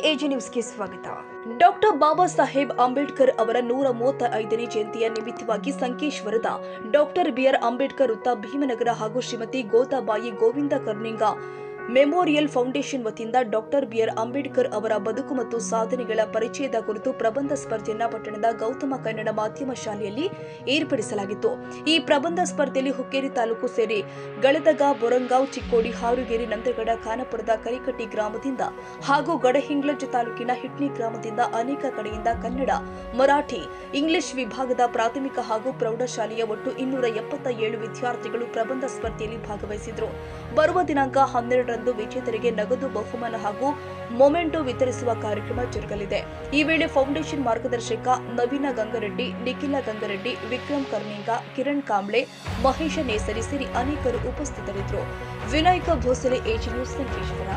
AG ನ್ಯೂಸ್ಗೆ ಸ್ವಾಗತ. Doctor Baba Saheb Ambedkar ಅವರ 135ನೇ ಜಯಂತಿಯ ನಿಮಿತ್ತವಾಗಿ ಸಂಕೇಶ್ವರದ ಡಾಕ್ಟರ್ ಬಿಆರ್ ಅಂಬೇಡ್ಕರ್ ವೃತ್ತ, ಭೀಮನಗರ ಹಾಗೂ ಶ್ರೀಮತಿ ಗೋತಾಬಾಯಿ ಗೋವಿಂದ ಕರ್ನಿಂಗ ಮೆಮೋರಿಯಲ್ ಫೌಂಡೇಶನ್ ವತಿಯಿಂದ ಡಾಕ್ಟರ್ ಬಿಆರ್ ಅಂಬೇಡ್ಕರ್ ಅವರ ಬದುಕು ಮತ್ತು ಸಾಧನೆಗಳ ಪರಿಚಯದ ಕುರಿತು ಪ್ರಬಂಧ ಸ್ಪರ್ಧೆಯನ್ನು ಪಟ್ಟಣದ ಗೌತಮ ಕನ್ನಡ ಮಾಧ್ಯಮ ಶಾಲೆಯಲ್ಲಿ ಏರ್ಪಡಿಸಲಾಗಿತ್ತು. ಈ ಪ್ರಬಂಧ ಸ್ಪರ್ಧೆಯಲ್ಲಿ ಹುಕ್ಕೇರಿ ತಾಲೂಕು ಸೇರಿ ಗಳದಗ, ಬೊರಂಗಾವ್, ಚಿಕ್ಕೋಡಿ, ಹಾರುಗೇರಿ, ನಂದಗಡ, ಖಾನಾಪುರದ ಕರಿಕಟ್ಟಿ ಗ್ರಾಮದಿಂದ ಹಾಗೂ ಗಡಹಿಂಗ್ಲಜ್ ತಾಲೂಕಿನ ಹಿಟ್ನಿ ಗ್ರಾಮದಿಂದ ಅನೇಕ ಕಡೆಯಿಂದ ಕನ್ನಡ, ಮರಾಠಿ, ಇಂಗ್ಲಿಷ್ ವಿಭಾಗದ ಪ್ರಾಥಮಿಕ ಹಾಗೂ ಪ್ರೌಢಶಾಲೆಯ ಒಟ್ಟು 277 ವಿದ್ಯಾರ್ಥಿಗಳು ಪ್ರಬಂಧ ಸ್ಪರ್ಧೆಯಲ್ಲಿ ಭಾಗವಹಿಸಿದರು. ಬರುವ ದಿನಾಂಕ 12 ವಿಜೇತರಿಗೆ ನಗದು ಬಹುಮಾನ ಹಾಗೂ ಮೊಮೆಂಟೋ ವಿತರಿಸುವ ಕಾರ್ಯಕ್ರಮ ಜರುಗಲಿದೆ. ಈ ವೇಳೆ ಫೌಂಡೇಶನ್ ಮಾರ್ಗದರ್ಶಕ ನವೀನ ಗಂಗರೆಡ್ಡಿ, ನಿಖಿಲ ಗಂಗರೆಡ್ಡಿ, ವಿಕ್ರಮ್ ಕರ್ನಿಂಗ, ಕಿರಣ್ ಕಾಂಬ್ಳೆ, ಮಹೇಶ ನೇಸರಿ ಸೇರಿ ಅನೇಕರು ಉಪಸ್ಥಿತರಿದ್ದರು. Vinayaka Bhosale, AG news, Sankeshwar.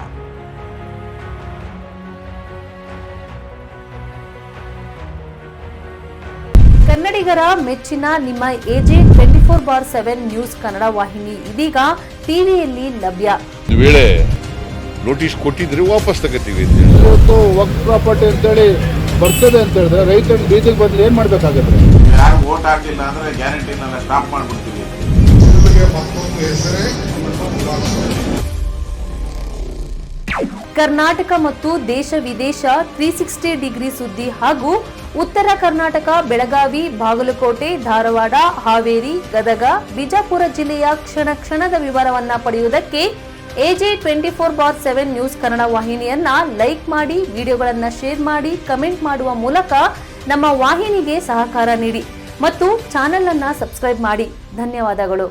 ಕನ್ನಡಿಗರ ಮೆಚ್ಚಿನ ನಿಮ್ಮ ಎಜೆ 24/7 ನ್ಯೂಸ್ ಕನ್ನಡ ವಾಹಿನಿ ಇದೀಗ ಟಿವಿಯಲ್ಲಿ ಲಭ್ಯ. ವೇಳೆ ನೋಟಿಸ್ ಕೊಟ್ಟಿದ್ರೆ ವಾಪಸ್ ತಗೋತೀವಿ. ಇವತ್ತು ವಕ್ಫ್ ಪ್ರಾಪರ್ಟಿ ಅಂತೇಳಿ ಬರ್ತದೆ ಅಂತ ಹೇಳಿದ್ರೆ ರೈತರು ಬೀದಿಗೆ ಬದಲು ಏನ್ ಮಾಡ್ಬೇಕಾಗತ್ತೆ? ಯಾರು ವೋಟ್ ಹಾಕಿಲ್ಲ ಅಂದ್ರೆ ಗ್ಯಾರಂಟಿನೆಲ್ಲ ಸ್ಟಾಪ್ ಮಾಡ್ಬಿಡ್ತೀವಿ. ಕರ್ನಾಟಕ ಮತ್ತು ದೇಶ ವಿದೇಶ 360 ಡಿಗ್ರಿ ಸುದ್ದಿ ಹಾಗೂ ಉತ್ತರ ಕರ್ನಾಟಕ, ಬೆಳಗಾವಿ, ಬಾಗಲಕೋಟೆ, ಧಾರವಾಡ, ಹಾವೇರಿ, ಗದಗ, ಬಿಜಾಪುರ ಜಿಲ್ಲೆಯ ಕ್ಷಣ ಕ್ಷಣದ ವಿವರವನ್ನ ಪಡೆಯುವುದಕ್ಕೆ ಎಜೆ 24/7 ನ್ಯೂಸ್ ಕನ್ನಡ ವಾಹಿನಿಯನ್ನ ಲೈಕ್ ಮಾಡಿ, ವಿಡಿಯೋಗಳನ್ನ ಶೇರ್ ಮಾಡಿ, ಕಮೆಂಟ್ ಮಾಡುವ ಮೂಲಕ ನಮ್ಮ ವಾಹಿನಿಗೆ ಸಹಕಾರ ನೀಡಿ ಮತ್ತು ಚಾನೆಲ್ ಅನ್ನ ಸಬ್ಸ್ಕ್ರೈಬ್ ಮಾಡಿ. ಧನ್ಯವಾದಗಳು.